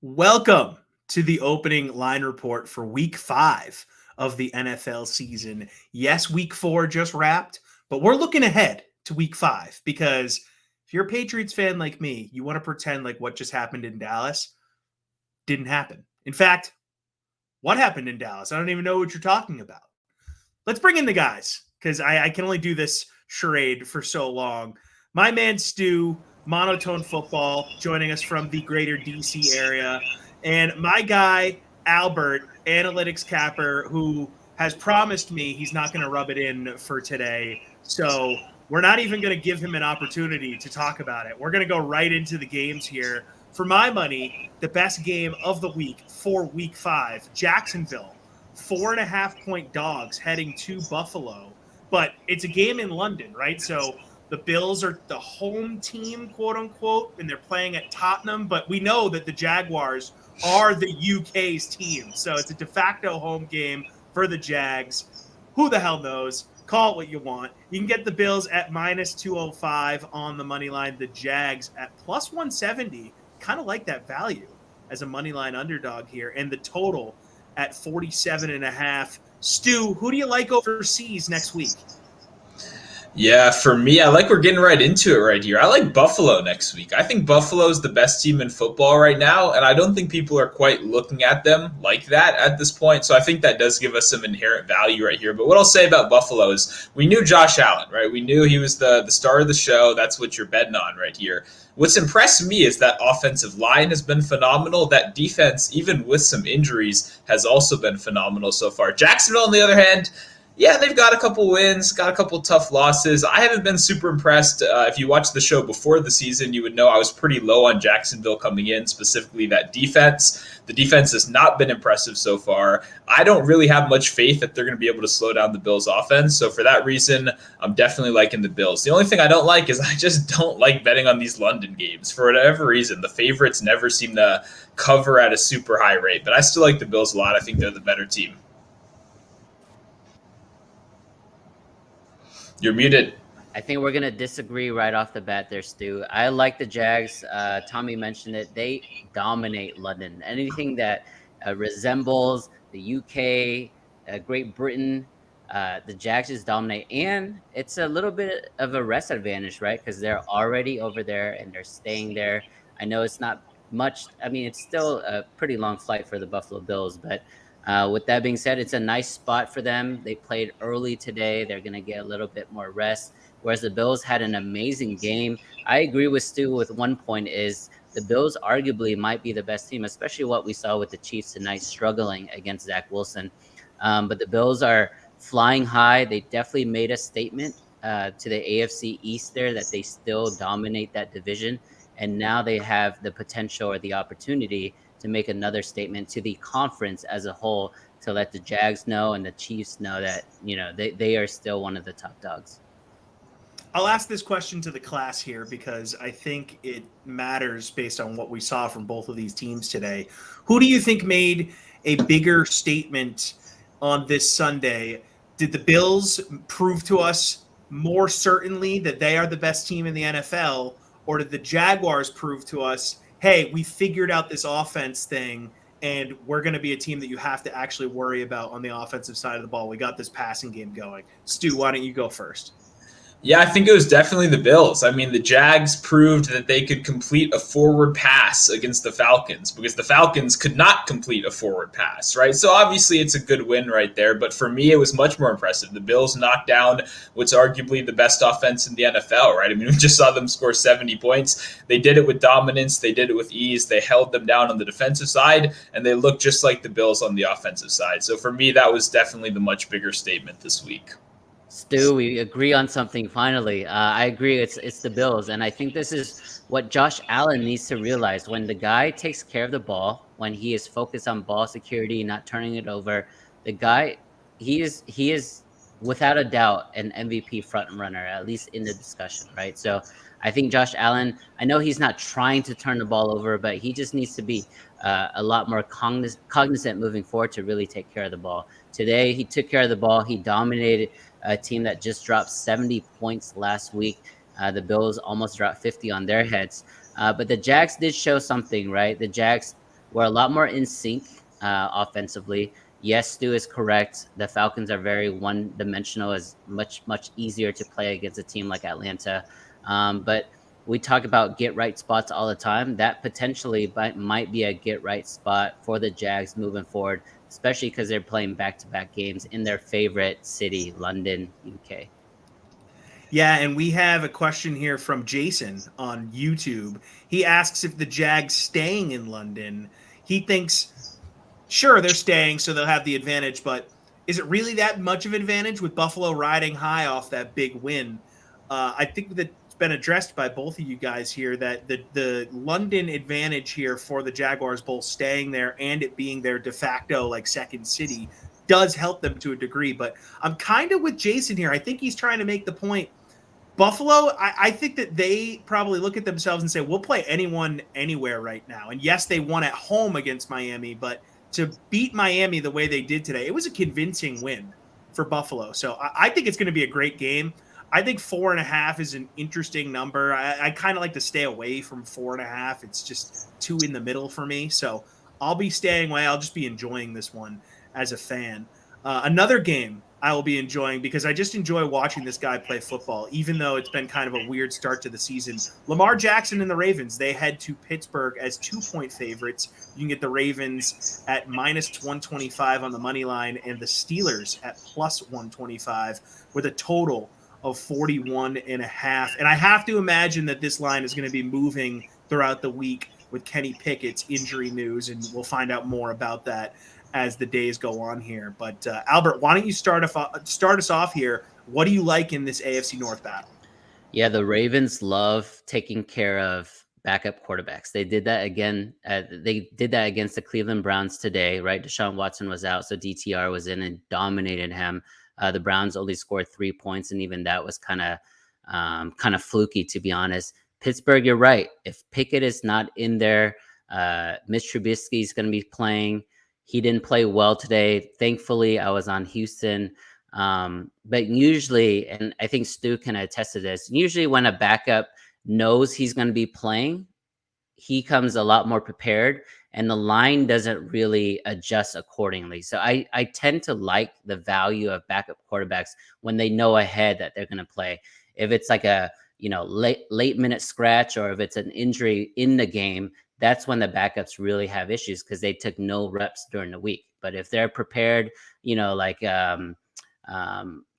Welcome to the opening line report for week 5 of the NFL season. Yes, week 4 just wrapped, but we're looking ahead to week 5 because if you're a Patriots fan like me, you want to pretend like what just happened in Dallas didn't happen. In fact, what happened in Dallas? I don't even know what you're talking about. Let's bring in the guys because I can only do this charade for so long. My man Stu, Monotone Football, joining us from the greater DC area. And my guy, Albert, Analytics Capper, who has promised me he's not going to rub it in for today. So we're not even going to give him an opportunity to talk about it. We're going to go right into the games here. For my money, the best game of the week for week 5, Jacksonville. 4.5-point dogs heading to Buffalo. But it's a game in London, right? So the Bills are the home team, quote unquote, and they're playing at Tottenham. But we know that the Jaguars are the UK's team. So it's a de facto home game for the Jags. Who the hell knows? Call it what you want. You can get the Bills at minus 205 on the money line. The Jags at plus 170. Kind of like that value as a money line underdog here. And the total at 47.5. Stu, who do you like overseas next week? Yeah, for me, I like we're getting right into it right here. I like Buffalo next week. I think Buffalo's the best team in football right now, and I don't think people are quite looking at them like that at this point. So I think that does give us some inherent value right here. But what I'll say about Buffalo is we knew Josh Allen, right? We knew he was the star of the show. That's what you're betting on right here. What's impressed me is that offensive line has been phenomenal. That defense, even with some injuries, has also been phenomenal so far. Jacksonville, on the other hand, yeah, they've got a couple wins, got a couple tough losses. I haven't been super impressed. If you watched the show before the season, you would know I was pretty low on Jacksonville coming in, specifically that defense. The defense has not been impressive so far. I don't really have much faith that they're going to be able to slow down the Bills' offense. So for that reason, I'm definitely liking the Bills. The only thing I don't like is I just don't like betting on these London games. For whatever reason, the favorites never seem to cover at a super high rate. But I still like the Bills a lot. I think they're the better team. You're muted. I think we're going to disagree right off the bat there, Stu. I like the Jags. Tommy mentioned it. They dominate London. Anything that resembles the UK, Great Britain, the Jags just dominate. And it's a little bit of a rest advantage, right? Because they're already over there and they're staying there. I know it's not much. I mean, it's still a pretty long flight for the Buffalo Bills, but with that being said, it's a nice spot for them. They played early today. They're going to get a little bit more rest, whereas the Bills had an amazing game. I agree with Stu with one point is the Bills arguably might be the best team, especially what we saw with the Chiefs tonight struggling against Zach Wilson. But the Bills are flying high. They definitely made a statement to the AFC East there that they still dominate that division. And now they have the potential or the opportunity to make another statement to the conference as a whole to let the Jags know and the Chiefs know that, you know, they are still one of the top dogs. I'll ask this question to the class here because I think it matters based on what we saw from both of these teams today. Who do you think made a bigger statement on this Sunday? Did the Bills prove to us more certainly that they are the best team in the NFL, or did the Jaguars prove to us, hey, we figured out this offense thing, and we're going to be a team that you have to actually worry about on the offensive side of the ball. We got this passing game going. Stu, why don't you go first? Yeah, I think it was definitely the Bills. I mean, the Jags proved that they could complete a forward pass against the Falcons because the Falcons could not complete a forward pass, right? So obviously it's a good win right there. But for me, it was much more impressive. The Bills knocked down what's arguably the best offense in the NFL, right? I mean, we just saw them score 70 points. They did it with dominance. They did it with ease. They held them down on the defensive side, and they looked just like the Bills on the offensive side. So for me, that was definitely the much bigger statement this week. Stu, we agree on something finally. I agree. It's the Bills. And I think this is what Josh Allen needs to realize. When the guy takes care of the ball, when he is focused on ball security, not turning it over, the guy, he is without a doubt an MVP front runner, at least in the discussion, right? So I think Josh Allen, I know he's not trying to turn the ball over, but he just needs to be a lot more cognizant moving forward to really take care of the ball. Today, he took care of the ball. He dominated a team that just dropped 70 points last week. The Bills almost dropped 50 on their heads. But the Jags did show something, right? The Jags We're a lot more in sync offensively. Yes, Stu is correct. The Falcons are very one-dimensional. It's much easier to play against a team like Atlanta. But we talk about get-right spots all the time. That potentially might be a get-right spot for the Jags moving forward, especially because they're playing back-to-back games in their favorite city, London, UK. Yeah, and we have a question here from Jason on YouTube. He asks if the Jags staying in London. He thinks, sure, they're staying, so they'll have the advantage, but is it really that much of an advantage with Buffalo riding high off that big win? I think that it's been addressed by both of you guys here that the London advantage here for the Jaguars, both staying there and it being their de facto like second city, does help them to a degree. But I'm kind of with Jason here. I think he's trying to make the point. Buffalo, I think that they probably look at themselves and say, we'll play anyone anywhere right now. And yes, they won at home against Miami, but to beat Miami the way they did today, it was a convincing win for Buffalo. So I think it's going to be a great game. I think 4.5 is an interesting number. I kind of like to stay away from 4.5. It's just too in the middle for me. So I'll be staying away. I'll just be enjoying this one as a fan. Another game I will be enjoying because I just enjoy watching this guy play football, even though it's been kind of a weird start to the season. Lamar Jackson and the Ravens, they head to Pittsburgh as 2-point favorites. You can get the Ravens at -125 on the money line and the Steelers at +125 with a total of 41.5. And I have to imagine that this line is going to be moving throughout the week with Kenny Pickett's injury news, and we'll find out more about that as the days go on here. But Albert, why don't you start us off here? What do you like in this AFC North battle? Yeah, the Ravens love taking care of backup quarterbacks. They did that again. They did that against the Cleveland Browns today, right? Deshaun Watson was out, so DTR was in and dominated him. The Browns only scored 3 points, and even that was kind of fluky, to be honest. Pittsburgh, you're right. If Pickett is not in there, Mitch Trubisky is going to be playing. He didn't play well today. Thankfully, I was on Houston. But usually, and I think Stu can attest to this, usually when a backup knows he's going to be playing, he comes a lot more prepared and the line doesn't really adjust accordingly. So I tend to like the value of backup quarterbacks when they know ahead that they're going to play. If it's like a late minute scratch or if it's an injury in the game, that's when the backups really have issues because they took no reps during the week. But if they're prepared, like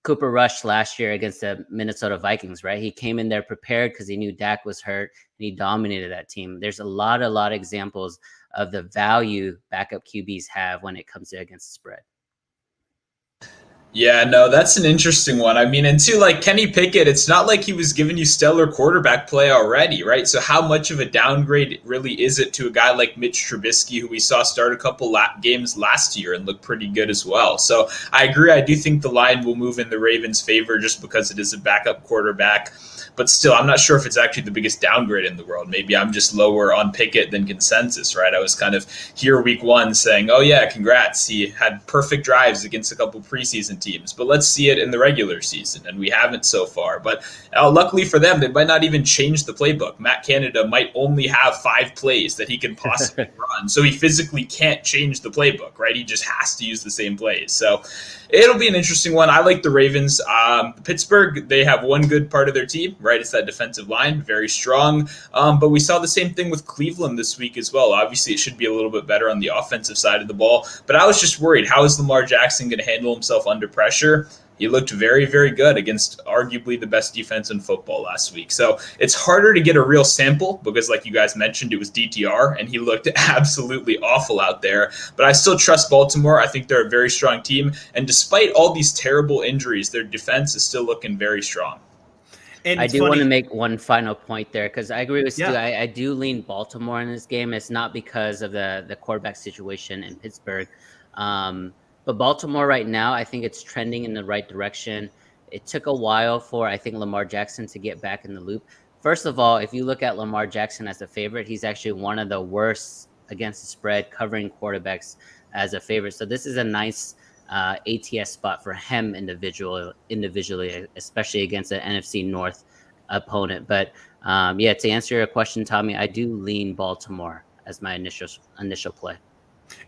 Cooper Rush last year against the Minnesota Vikings, right? He came in there prepared because he knew Dak was hurt and he dominated that team. There's a lot of examples of the value backup QBs have when it comes to against the spread. Yeah, no, that's an interesting one. I mean, and too, like Kenny Pickett, it's not like he was giving you stellar quarterback play already, right? So how much of a downgrade really is it to a guy like Mitch Trubisky, who we saw start a couple games last year and look pretty good as well? So I agree. I do think the line will move in the Ravens' favor just because it is a backup quarterback. But still, I'm not sure if it's actually the biggest downgrade in the world. Maybe I'm just lower on Pickett than consensus, right? I was kind of here week one saying, oh, yeah, congrats. He had perfect drives against a couple preseason teams. But let's see it in the regular season, and we haven't so far. But luckily for them, they might not even change the playbook. Matt Canada might only have 5 plays that he can possibly run. So he physically can't change the playbook, right? He just has to use the same plays. So it'll be an interesting one. I like the Ravens. Pittsburgh, they have one good part of their team, right? It's that defensive line, very strong. But we saw the same thing with Cleveland this week as well. Obviously, it should be a little bit better on the offensive side of the ball. But I was just worried, how is Lamar Jackson going to handle himself under pressure? He looked very, very good against arguably the best defense in football last week. So it's harder to get a real sample because, like you guys mentioned, it was DTR, and he looked absolutely awful out there. But I still trust Baltimore. I think they're a very strong team. And despite all these terrible injuries, their defense is still looking very strong. And I do want to make one final point there because I agree with Stu. I do lean Baltimore in this game. It's not because of the quarterback situation in Pittsburgh. But Baltimore right now, I think it's trending in the right direction. It took a while for, I think, Lamar Jackson to get back in the loop. First of all, if you look at Lamar Jackson as a favorite, he's actually one of the worst against the spread covering quarterbacks as a favorite. So this is a nice ATS spot for him individually, especially against an NFC North opponent. But to answer your question, Tommy, I do lean Baltimore as my initial play.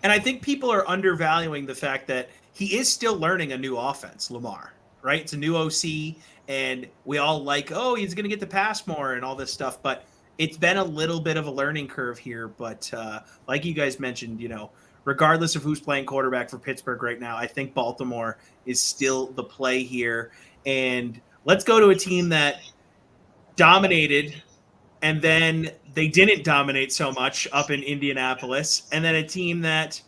And I think people are undervaluing the fact that he is still learning a new offense, Lamar, right? It's a new OC, and we all like, oh, he's going to get to pass more and all this stuff. But it's been a little bit of a learning curve here. But like you guys mentioned, regardless of who's playing quarterback for Pittsburgh right now, I think Baltimore is still the play here. And let's go to a team that dominated, and then they didn't dominate so much up in Indianapolis, and then a team that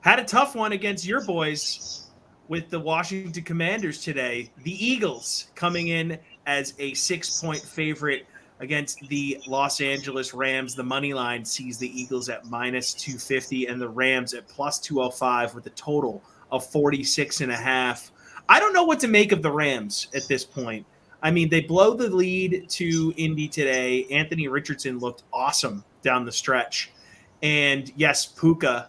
had a tough one against your boys with the Washington Commanders today. The Eagles coming in as a 6-point favorite against the Los Angeles Rams. The money line sees the Eagles at -250 and the Rams at +205 with a total of 46.5. I don't know what to make of the Rams at this point. I mean, they blow the lead to Indy today. Anthony Richardson looked awesome down the stretch. And yes, Puka,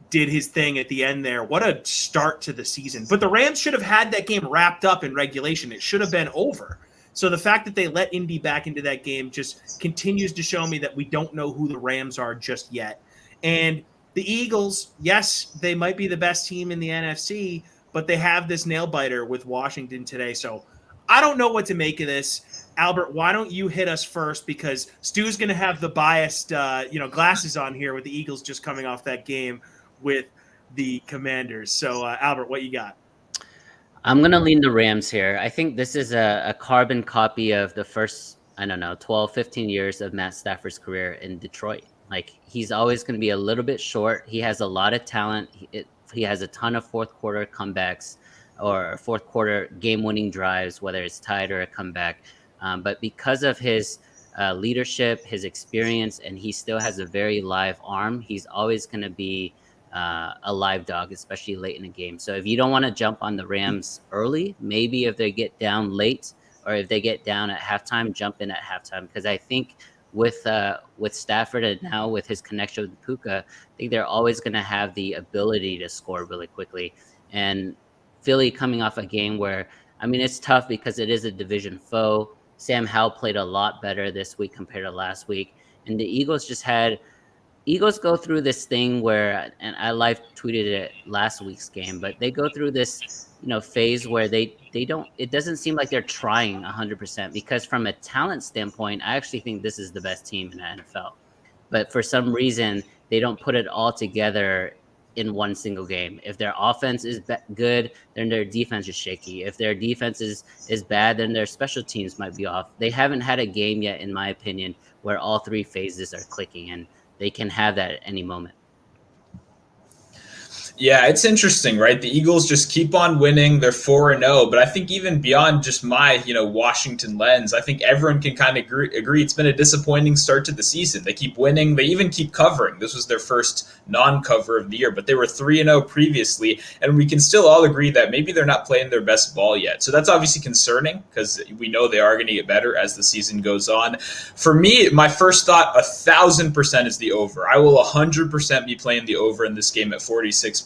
did his thing at the end there. What a start to the season. But the Rams should have had that game wrapped up in regulation. It should have been over. So the fact that they let Indy back into that game just continues to show me that we don't know who the Rams are just yet. And the Eagles, yes, they might be the best team in the NFC, but they have this nail biter with Washington today. So I don't know what to make of this. Albert, why don't you hit us first? Because Stu's going to have the biased, glasses on here with the Eagles just coming off that game with the Commanders. So, Albert, what you got? I'm going to lean the Rams here. I think this is a carbon copy of the first, 12, 15 years of Matt Stafford's career in Detroit. Like, he's always going to be a little bit short. He has a lot of talent. He has a ton of fourth quarter comebacks or fourth quarter game-winning drives, whether it's tied or a comeback. But because of his leadership, his experience, and he still has a very live arm, he's always going to be a live dog, especially late in the game. So if you don't want to jump on the Rams early, maybe if they get down late or if they get down at halftime, jump in at halftime. Because I think with Stafford and now with his connection with Puka, I think they're always going to have the ability to score really quickly. And Philly coming off a game where, it's tough because it is a division foe. Sam Howell played a lot better this week compared to last week. And the Eagles Eagles go through this thing where, and I live tweeted it last week's game, but they go through this, phase where they don't, it doesn't seem like they're trying 100%, because from a talent standpoint, I actually think this is the best team in the NFL. But for some reason, they don't put it all together in one single game. If their offense is good, then their defense is shaky. If their defense is bad, then their special teams might be off. They haven't had a game yet, in my opinion, where all three phases are clicking, and they can have that at any moment. Yeah, it's interesting, right? The Eagles just keep on winning. They're 4-0, but I think even beyond just my, Washington lens, I think everyone can kind of agree it's been a disappointing start to the season. They keep winning. They even keep covering. This was their first non-cover of the year, but they were 3-0 previously, and we can still all agree that maybe they're not playing their best ball yet. So that's obviously concerning because we know they are going to get better as the season goes on. For me, my first thought, 1,000% is the over. I will 100% be playing the over in this game at 46.5.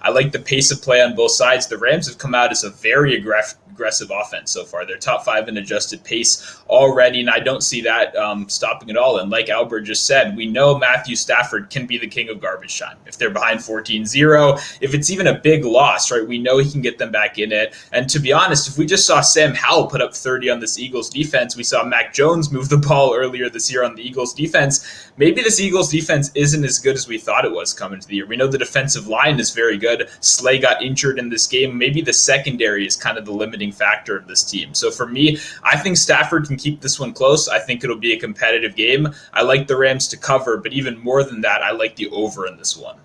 I like the pace of play on both sides. The Rams have come out as a very aggressive offense so far. They're top 5 in adjusted pace already, and I don't see that stopping at all. And like Albert just said, we know Matthew Stafford can be the king of garbage time. If they're behind 14-0, if it's even a big loss, right, we know he can get them back in it. And to be honest, if we just saw Sam Howell put up 30 on this Eagles defense, we saw Mac Jones move the ball earlier this year on the Eagles defense, maybe this Eagles defense isn't as good as we thought it was coming to the year. We know the defensive line is very good. Slay got injured in this game. Maybe the secondary is kind of the limiting factor of this team. So for me, I think Stafford can keep this one close. I think it'll be a competitive game. I like the Rams to cover, but even more than that, I like the over in this one.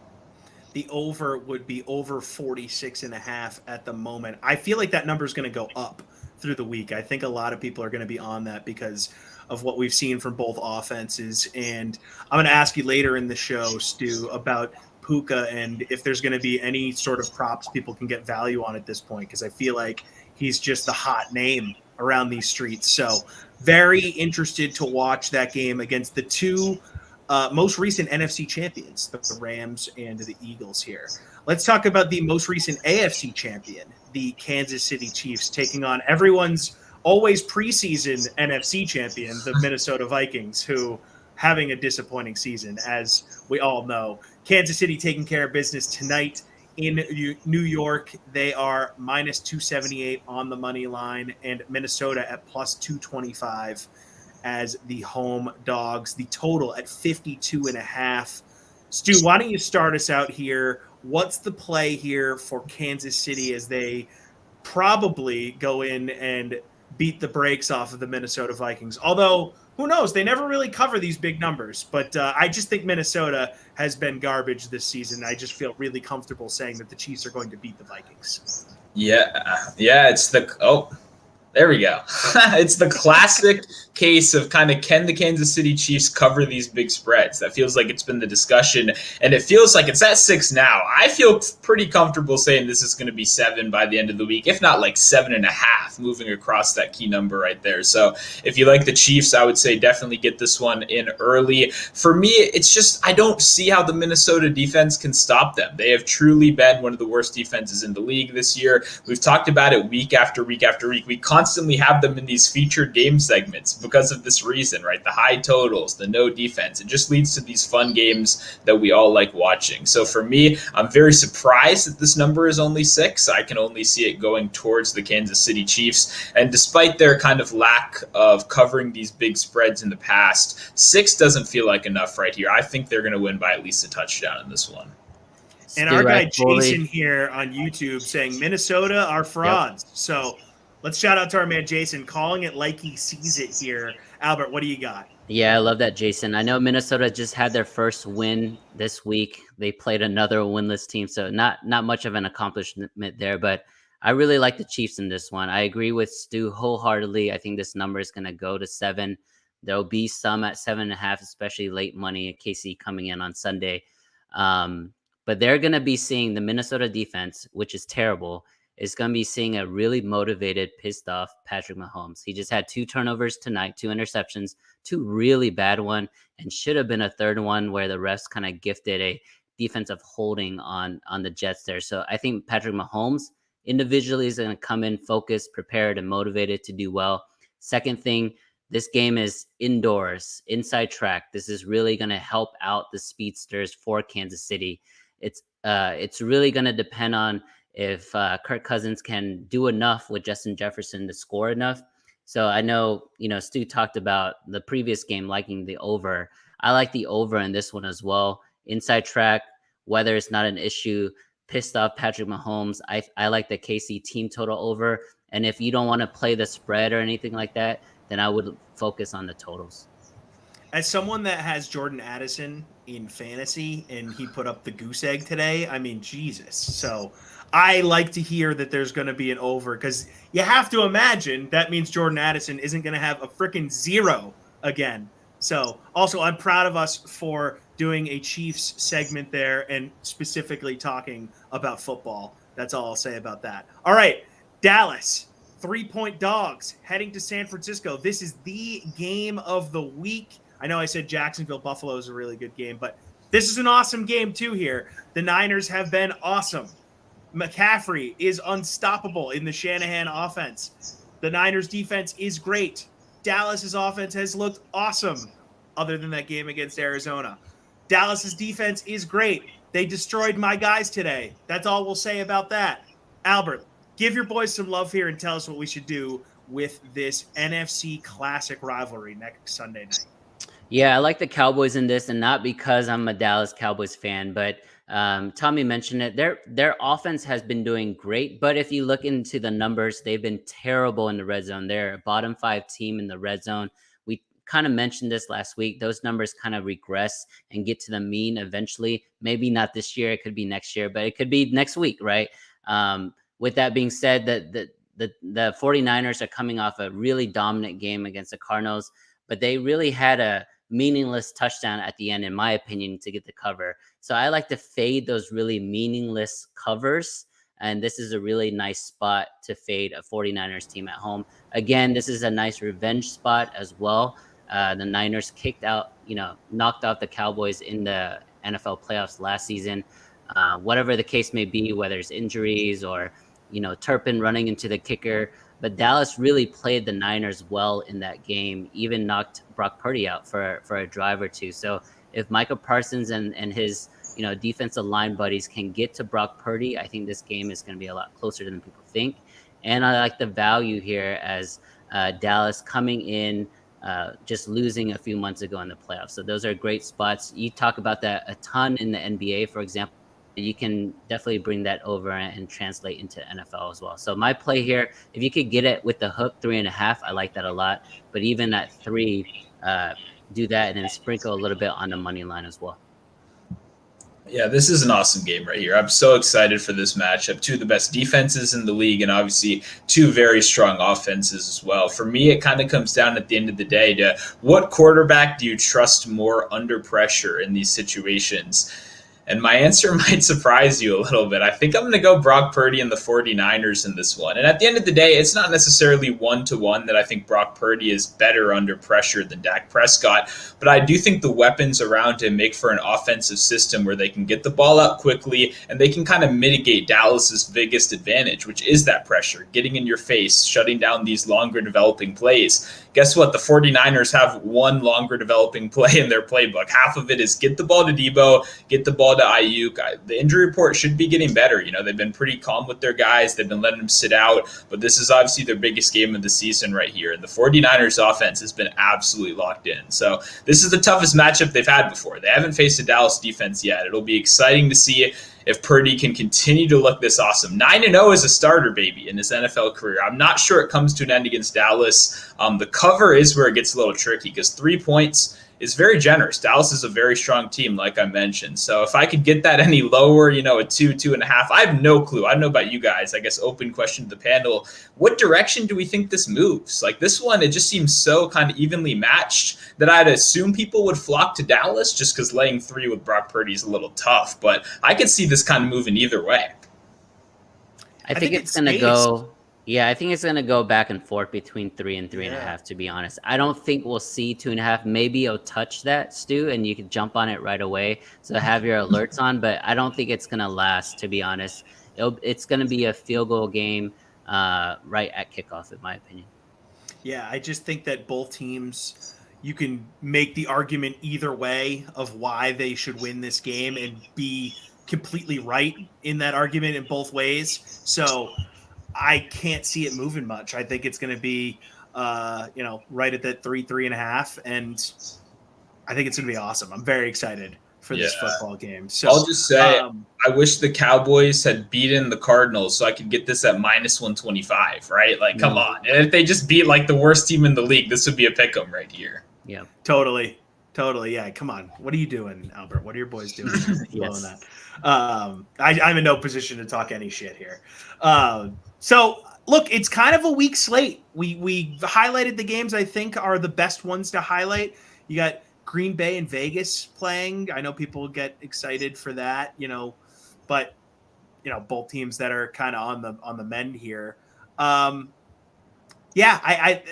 The over would be over 46.5 at the moment. I feel like that number is going to go up through the week. I think a lot of people are going to be on that because of what we've seen from both offenses. And I'm going to ask you later in the show, Stu, about Puka and if there's going to be any sort of props people can get value on at this point, because I feel like he's just the hot name around these streets. So very interested to watch that game against the two most recent NFC champions, the Rams and the Eagles here. Let's talk about the most recent AFC champion, the Kansas City Chiefs, taking on everyone's always preseason NFC champion, the Minnesota Vikings, who having a disappointing season, as we all know. Kansas City taking care of business tonight in New York. They are minus 278 on the money line, and Minnesota at plus 225 as the home dogs. The total at 52.5. Stu, why don't you start us out here? What's the play here for Kansas City as they probably go in and beat the brakes off of the Minnesota Vikings? Although, who knows? They never really cover these big numbers. But I just think Minnesota has been garbage this season. I just feel really comfortable saying that the Chiefs are going to beat the Vikings. Yeah, it's there we go. It's the classic case of kind of, can the Kansas City Chiefs cover these big spreads? That feels like it's been the discussion, and it feels like it's at 6 now. I feel pretty comfortable saying this is going to be 7 by the end of the week, if not like 7.5, moving across that key number right there. So if you like the Chiefs, I would say definitely get this one in early. For me, it's just I don't see how the Minnesota defense can stop them. They have truly been one of the worst defenses in the league this year. We've talked about it week after week after week. We constantly have them in these featured game segments because of this reason, right? The high totals, the no defense. It just leads to these fun games that we all like watching. So for me, I'm very surprised that this number is only 6. I can only see it going towards the Kansas City Chiefs. And despite their kind of lack of covering these big spreads in the past, 6 doesn't feel like enough right here. I think they're going to win by at least a touchdown in this one. And our guy Jason here on YouTube saying Minnesota are frauds. Yep. So let's shout out to our man Jason, calling it like he sees it here. Albert, what do you got? Yeah, I love that, Jason. I know Minnesota just had their first win this week. They played another winless team, so not much of an accomplishment there, but I really like the Chiefs in this one. I agree with Stu wholeheartedly. I think this number is going to go to 7. There'll be some at 7.5, especially late money, KC coming in on Sunday. But they're going to be seeing the Minnesota defense, which is terrible, is going to be seeing a really motivated, pissed off Patrick Mahomes. He just had 2 turnovers tonight, 2 interceptions, 2 really bad one, and should have been a third one where the refs kind of gifted a defensive holding on the Jets there. So I think Patrick Mahomes individually is going to come in focused, prepared, and motivated to do well. Second thing, this game is indoors, inside track. This is really going to help out the speedsters for Kansas City. It's really going to depend on if Kirk Cousins can do enough with Justin Jefferson to score enough. So I know, Stu talked about the previous game liking the over. I like the over in this one as well. Inside track, weather is not an issue. Pissed off Patrick Mahomes. I like the KC team total over. And if you don't want to play the spread or anything like that, then I would focus on the totals. As someone that has Jordan Addison in fantasy and he put up the goose egg today, I mean, Jesus. So I like to hear that there's going to be an over, because you have to imagine that means Jordan Addison isn't going to have a freaking 0 again. So also, I'm proud of us for doing a Chiefs segment there and specifically talking about football. That's all I'll say about that. All right, Dallas, 3-point dogs heading to San Francisco. This is the game of the week. I know I said Jacksonville Buffalo is a really good game, but this is an awesome game too here. The Niners have been awesome. McCaffrey is unstoppable in the Shanahan offense. The Niners defense is great. Dallas's offense has looked awesome other than that game against Arizona. Dallas's defense is great. They destroyed my guys today. That's all we'll say about that. Albert, give your boys some love here and tell us what we should do with this NFC Classic rivalry next Sunday night. Yeah, I like the Cowboys in this, and not because I'm a Dallas Cowboys fan, but Tommy mentioned it. Their offense has been doing great, but if you look into the numbers, they've been terrible in the red zone. They're a bottom 5 team in the red zone. We kind of mentioned this last week. Those numbers kind of regress and get to the mean eventually. Maybe not this year. It could be next year, but it could be next week, right? With that being said, the 49ers are coming off a really dominant game against the Cardinals, but they really had a meaningless touchdown at the end, in my opinion, to get the cover. So I like to fade those really meaningless covers. And this is a really nice spot to fade a 49ers team at home. Again, this is a nice revenge spot as well. The Niners knocked out the Cowboys in the NFL playoffs last season. Whatever the case may be, whether it's injuries or, Turpin running into the kicker, but Dallas really played the Niners well in that game, even knocked Brock Purdy out for a drive or two. So if Micah Parsons and his defensive line buddies can get to Brock Purdy, I think this game is going to be a lot closer than people think. And I like the value here as Dallas coming in, just losing a few months ago in the playoffs. So those are great spots. You talk about that a ton in the NBA, for example. You can definitely bring that over and translate into NFL as well. So my play here, if you could get it with the hook 3.5, I like that a lot. But even at 3, do that and then sprinkle a little bit on the money line as well. Yeah, this is an awesome game right here. I'm so excited for this matchup. Two of the best defenses in the league, and obviously two very strong offenses as well. For me, it kind of comes down at the end of the day to what quarterback do you trust more under pressure in these situations? And my answer might surprise you a little bit. I think I'm going to go Brock Purdy and the 49ers in this one. And at the end of the day, it's not necessarily 1-to-1 that I think Brock Purdy is better under pressure than Dak Prescott. But I do think the weapons around him make for an offensive system where they can get the ball out quickly and they can kind of mitigate Dallas's biggest advantage, which is that pressure, getting in your face, shutting down these longer developing plays. Guess what? The 49ers have one longer developing play in their playbook. Half of it is get the ball to Debo, get the ball to Ayuk. The injury report should be getting better. They've been pretty calm with their guys. They've been letting them sit out, but this is obviously their biggest game of the season right here. And the 49ers offense has been absolutely locked in. So this is the toughest matchup they've had before. They haven't faced a Dallas defense yet. It'll be exciting to see if Purdy can continue to look this awesome. 9-0 as a starter, baby, in his NFL career. I'm not sure it comes to an end against Dallas. The cover is where it gets a little tricky because 3 points is very generous. Dallas is a very strong team, like I mentioned. So if I could get that any lower, a 2.5, I have no clue. I don't know about you guys. I guess open question to the panel. What direction do we think this moves? Like this one, it just seems so kind of evenly matched that I'd assume people would flock to Dallas just because laying 3 with Brock Purdy is a little tough. But I could see this kind of moving either way. I think it's going to go. Yeah, I think it's going to go back and forth between 3 and 3.5, to be honest. I don't think we'll see 2.5. Maybe you'll touch that, Stu, and you can jump on it right away. So have your alerts on, but I don't think it's going to last, to be honest. It's going to be a field goal game right at kickoff, in my opinion. Yeah, I just think that both teams, you can make the argument either way of why they should win this game and be completely right in that argument in both ways. So I can't see it moving much. I think it's going to be, right at that 3.5, and I think it's going to be awesome. I'm very excited for this football game. So I'll just say, I wish the Cowboys had beaten the Cardinals so I could get this at -125, right? Like, come on. And if they just beat like the worst team in the league, this would be a pick 'em right here. Yeah, totally. Yeah, come on. What are you doing, Albert? What are your boys doing? Yes. That. I'm in no position to talk any shit here. So, look, it's kind of a weak slate. We highlighted the games I think are the best ones to highlight. You got Green Bay and Vegas playing. I know people get excited for that, but both teams that are kind of on the mend here. I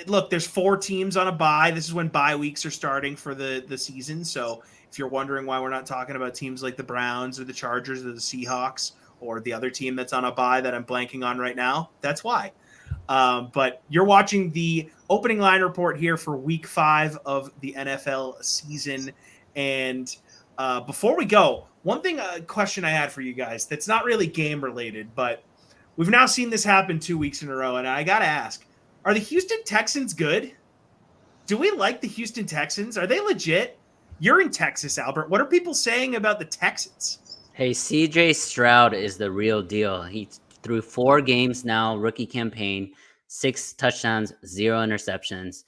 look, there's 4 teams on a bye. This is when bye weeks are starting for the season. So if you're wondering why we're not talking about teams like the Browns or the Chargers or the Seahawks or the other team that's on a bye that I'm blanking on right now, that's why. But you're watching the opening line report here for week 5 of the NFL season. And before we go, a question I had for you guys that's not really game related, but we've now seen this happen 2 weeks in a row. And I got to ask, are the Houston Texans good? Do we like the Houston Texans? Are they legit? You're in Texas, Albert. What are people saying about the Texans? Hey, CJ Stroud is the real deal. He threw 4 games now, rookie campaign, 6 touchdowns, 0 interceptions.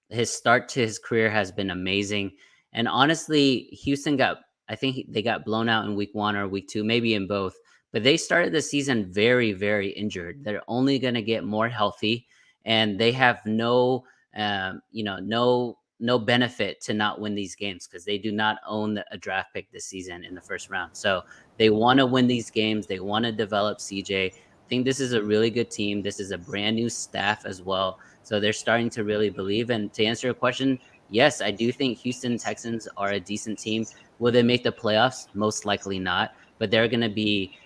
His start to his career has been amazing. And honestly, Houston I think they got blown out in week 1 or week 2, maybe in both. But they started the season very, very injured. They're only going to get more healthy, and they have no benefit to not win these games because they do not own a draft pick this season in the first round. So they want to win these games. They want to develop CJ. I think this is a really good team. This is a brand new staff as well. So they're starting to really believe. And to answer your question, yes, I do think Houston Texans are a decent team. Will they make the playoffs? Most likely not. But they're going to be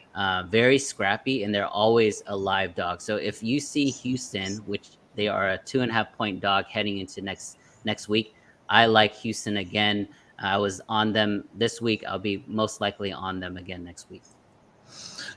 very scrappy, and they're always a live dog. So if you see Houston, which they are a 2.5-point dog heading into next week, I like Houston again. I was on them this week. I'll be most likely on them again next week.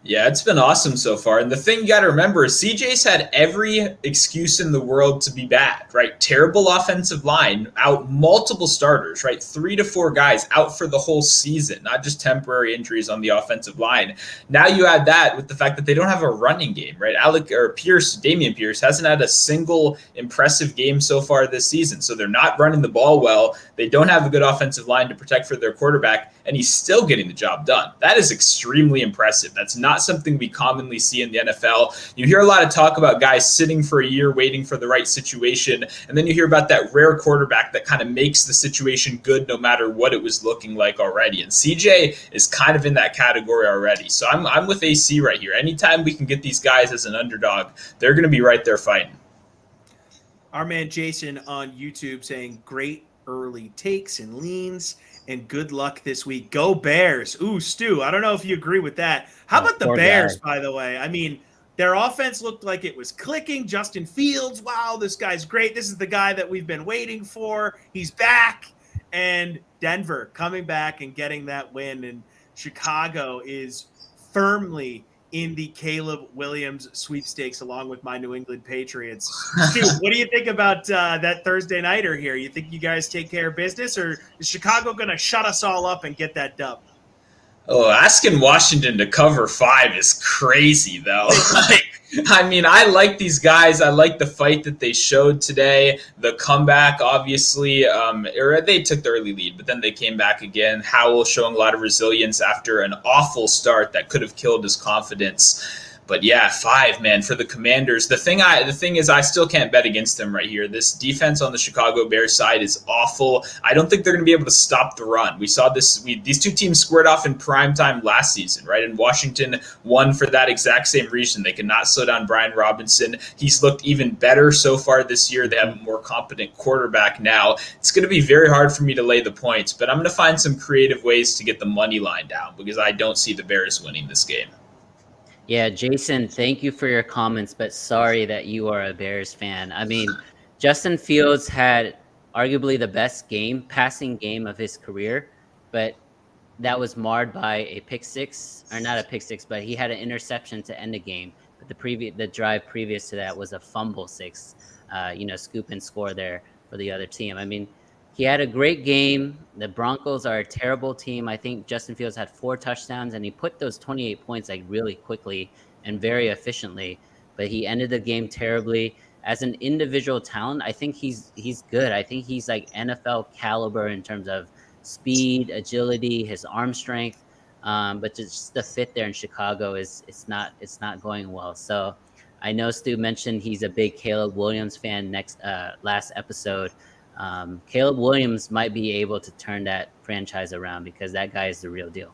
Yeah, it's been awesome so far. And the thing you got to remember is CJ's had every excuse in the world to be bad, right? Terrible offensive line, out multiple starters, right? 3 to 4 guys out for the whole season, not just temporary injuries on the offensive line. Now you add that with the fact that they don't have a running game, right? Dameon Pierce hasn't had a single impressive game so far this season. So they're not running the ball well. They don't have a good offensive line to protect for their quarterback, and he's still getting the job done. That is extremely impressive. That's not something we commonly see in the NFL. You hear a lot of talk about guys sitting for a year waiting for the right situation, and then you hear about that rare quarterback that kind of makes the situation good no matter what it was looking like already. And CJ is kind of in that category already. So I'm with AC right here. Anytime we can get these guys as an underdog, they're going to be right there fighting. Our man Jason on YouTube saying great early takes and leans, and good luck this week. Go Bears. Ooh, Stu, I don't know if you agree with that. How about the Bears, by the way? I mean, their offense looked like it was clicking. Justin Fields, wow, this guy's great. This is the guy that we've been waiting for. He's back. And Denver coming back and getting that win. And Chicago is firmly in the Caleb Williams sweepstakes along with my New England Patriots. Stu, what do you think about that Thursday nighter here? You think you guys take care of business, or is Chicago going to shut us all up and get that dub? Oh, asking Washington to cover 5 is crazy, though. I like these guys. I like the fight that they showed today. The comeback, obviously, they took the early lead, but then they came back again. Howell showing a lot of resilience after an awful start that could have killed his confidence. But yeah, 5, man, for the Commanders. The thing is, I still can't bet against them right here. This defense on the Chicago Bears side is awful. I don't think they're going to be able to stop the run. We saw these two teams squared off in prime time last season, right? And Washington won for that exact same reason. They could not slow down Brian Robinson. He's looked even better so far this year. They have a more competent quarterback now. It's going to be very hard for me to lay the points, but I'm going to find some creative ways to get the money line down because I don't see the Bears winning this game. Yeah, Jason, thank you for your comments, but sorry that you are a Bears fan. I mean, Justin Fields had arguably the best passing game of his career, but that was marred by a pick six, or not a pick six, but he had an interception to end the game. But the drive previous to that was a fumble six, scoop and score there for the other team. I mean, he had a great game. The Broncos are a terrible team. I think Justin Fields had 4 touchdowns, and he put those 28 points like really quickly and very efficiently. But he ended the game terribly. As an individual talent, I think he's good. I think he's like NFL caliber in terms of speed, agility, his arm strength. But just the fit there in Chicago it's not going well. So I know Stu mentioned he's a big Caleb Williams fan last episode. Caleb Williams might be able to turn that franchise around because that guy is the real deal.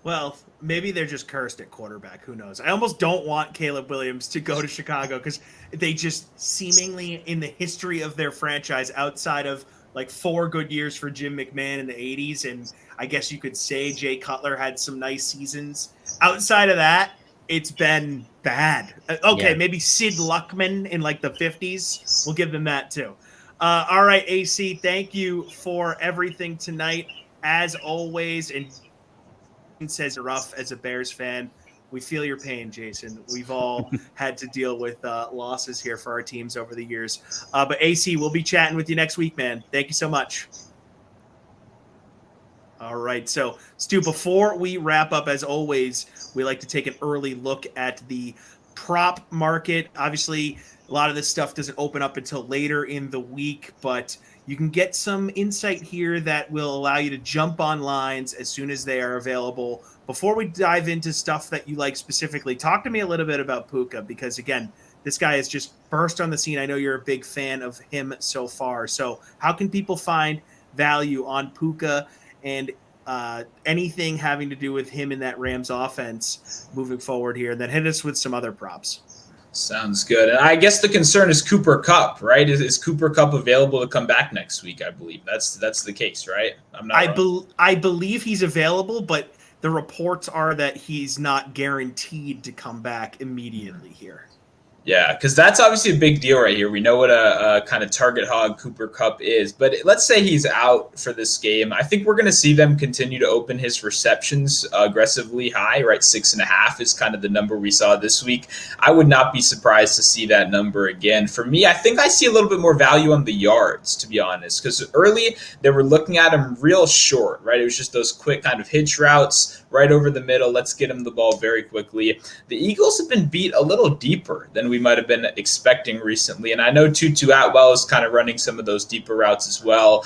Well, maybe they're just cursed at quarterback. Who knows? I almost don't want Caleb Williams to go to Chicago because they just seemingly in the history of their franchise, outside of like 4 good years for Jim McMahon in the 80s, and I guess you could say Jay Cutler had some nice seasons. Outside of that, it's been bad. Okay, maybe Sid Luckman in like the 50s. We'll give them that too. All right, AC, thank you for everything tonight, as always. And says rough as a Bears fan. We feel your pain, Jason. We've all had to deal with losses here for our teams over the years. But AC, we'll be chatting with you next week, man. Thank you so much. All right. So, Stu, before we wrap up, as always, we like to take an early look at the prop market. Obviously, a lot of this stuff doesn't open up until later in the week, but you can get some insight here that will allow you to jump on lines as soon as they are available. Before we dive into stuff that you like specifically, talk to me a little bit about Puka, because, again, this guy has just burst on the scene. I know you're a big fan of him so far. So how can people find value on Puka and anything having to do with him in that Rams offense moving forward here? And then hit us with some other props. Sounds good. And I guess the concern is Cooper Kupp, right? Is Cooper Kupp available to come back next week? I believe that's the case, right? I'm not. I believe he's available, but the reports are that he's not guaranteed to come back immediately here. Yeah, because that's obviously a big deal right here. We know what a kind of target hog Cooper Kupp is, but let's say he's out for this game. I think we're going to see them continue to open his receptions aggressively high, right? 6.5 is kind of the number we saw this week. I would not be surprised to see that number again. For me, I think I see a little bit more value on the yards, to be honest, because early they were looking at him real short, right? It was just those quick kind of hitch routes right over the middle. Let's get him the ball very quickly. The Eagles have been beat a little deeper than we might have been expecting recently. And I know Tutu Atwell is kind of running some of those deeper routes as well,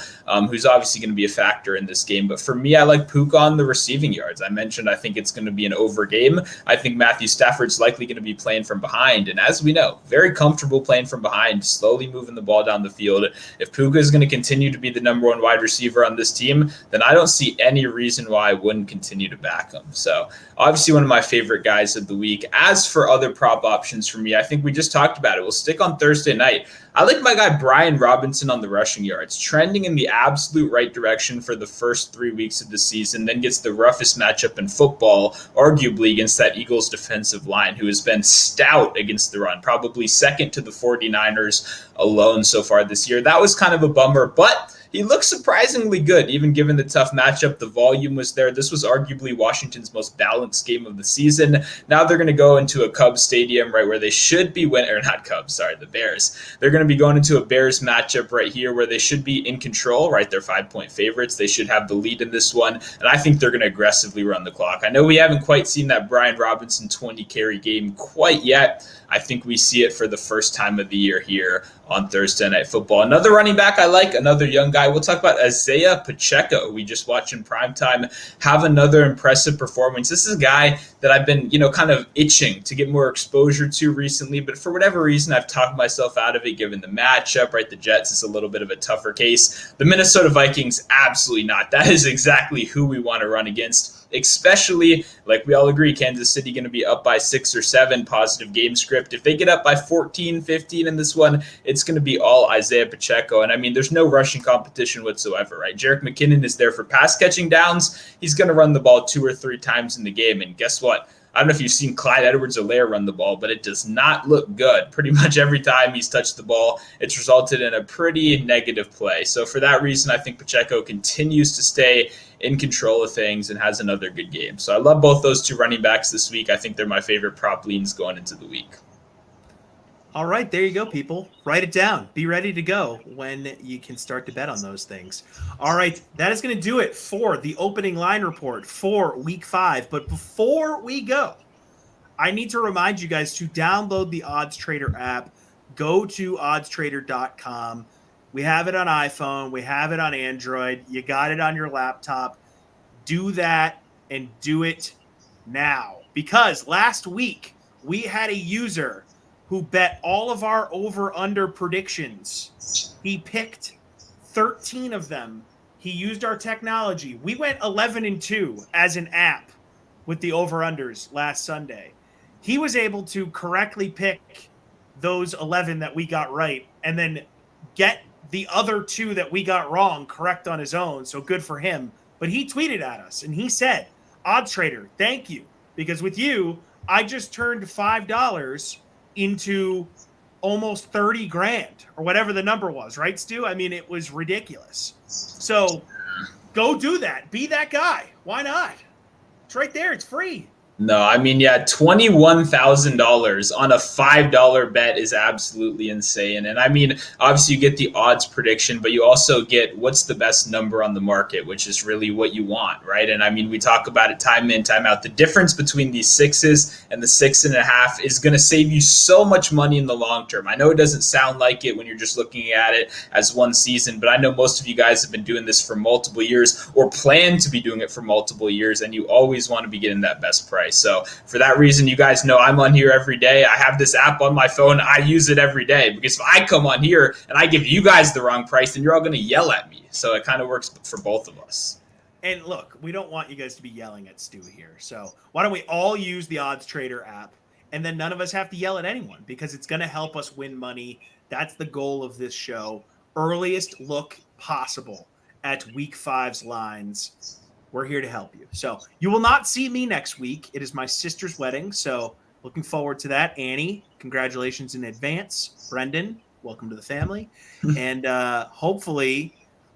who's obviously going to be a factor in this game. But for me, I like Puka on the receiving yards. I mentioned I think it's going to be an over game. I think Matthew Stafford's likely going to be playing from behind. And as we know, very comfortable playing from behind, slowly moving the ball down the field. If Puka is going to continue to be the number one wide receiver on this team, then I don't see any reason why I wouldn't continue to back him. So obviously one of my favorite guys of the week. As for other prop options for me, I think we just talked about it. We'll stick on Thursday night. I like my guy Brian Robinson on the rushing yards, trending in the absolute right direction for the first 3 weeks of the season, then gets the roughest matchup in football, arguably against that Eagles defensive line, who has been stout against the run, probably second to the 49ers alone so far this year. That was kind of a bummer, but he looks surprisingly good, even given the tough matchup. The volume was there. This was arguably Washington's most balanced game of the season. Now they're going to go into a Cubs stadium, right, where they should be winning, or not Cubs, sorry, the Bears. They're going to be going into a Bears matchup right here where they should be in control, right? They're 5-point favorites. They should have the lead in this one, and I think they're going to aggressively run the clock. I know we haven't quite seen that Brian Robinson 20-carry game quite yet. I think we see it for the first time of the year here on Thursday Night Football. Another running back I like, another young guy. We'll talk about Isaiah Pacheco. We just watched in primetime have another impressive performance. This is a guy that I've been, kind of itching to get more exposure to recently, but for whatever reason, I've talked myself out of it given the matchup, right? The Jets is a little bit of a tougher case. The Minnesota Vikings, absolutely not. That is exactly who we want to run against. Especially, like we all agree, Kansas City going to be up by 6 or 7, positive game script. If they get up by 14, 15 in this one, it's going to be all Isaiah Pacheco. And I mean, there's no rushing competition whatsoever, right? Jerick McKinnon is there for pass catching downs. He's going to run the ball 2 or 3 times in the game. And guess what? I don't know if you've seen Clyde Edwards-Helaire run the ball, but it does not look good. Pretty much every time he's touched the ball, it's resulted in a pretty negative play. So for that reason, I think Pacheco continues to stay in control of things and has another good game. So I love both those two running backs this week. I think they're my favorite prop leans going into the week. All right, there you go, people. Write it down. Be ready to go when you can start to bet on those things. All right, that is going to do it for the opening line report for Week 5. But before we go, I need to remind you guys to download the OddsTrader app. Go to oddstrader.com. We have it on iPhone. We have it on Android. You got it on your laptop. Do that and do it now. Because last week, we had a user who bet all of our over-under predictions. He picked 13 of them. He used our technology. We went 11-2 as an app with the over-unders last Sunday. He was able to correctly pick those 11 that we got right and then get the other 2 that we got wrong correct on his own, so good for him. But he tweeted at us, and he said, OddsTrader, thank you, because with you, I just turned $5 into almost 30 grand or whatever the number was, right, Stu? I mean, it was ridiculous. So go do that. Be that guy. Why not? It's right there. It's free. No, I mean, yeah, $21,000 on a $5 bet is absolutely insane. And I mean, obviously you get the odds prediction, but you also get what's the best number on the market, which is really what you want, right? And I mean, we talk about it time in, time out. The difference between these 6s and the 6.5 is going to save you so much money in the long term. I know it doesn't sound like it when you're just looking at it as one season, but I know most of you guys have been doing this for multiple years or plan to be doing it for multiple years, and you always want to be getting that best price. So for that reason, you guys know I'm on here every day. I have this app on my phone. I use it every day because if I come on here and I give you guys the wrong price, then you're all going to yell at me. So it kind of works for both of us. And look, we don't want you guys to be yelling at Stu here. So why don't we all use the OddsTrader app, and then none of us have to yell at anyone because it's going to help us win money. That's the goal of this show. Earliest look possible at Week 5's lines. we're here to help you. So you will not see me next week. It is my sister's wedding. So looking forward to that. Annie, congratulations in advance. Brendan, welcome to the family. And hopefully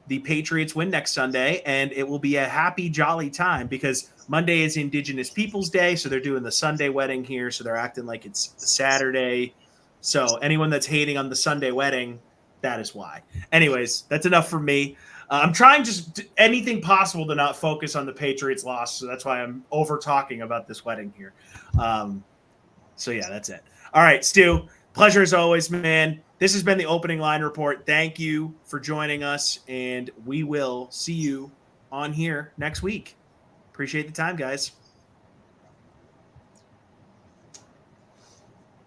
the Patriots win next Sunday, and it will be a happy, jolly time because Monday is Indigenous Peoples Day. So they're doing the Sunday wedding here. So they're acting like it's Saturday. So anyone that's hating on the Sunday wedding, that is why. Anyways, that's enough for me. I'm trying just anything possible to not focus on the Patriots loss. So that's why I'm over talking about this wedding here. So yeah, that's it. All right, Stu, pleasure as always, man. This has been the Opening Line Report. Thank you for joining us, and we will see you on here next week. Appreciate the time, guys.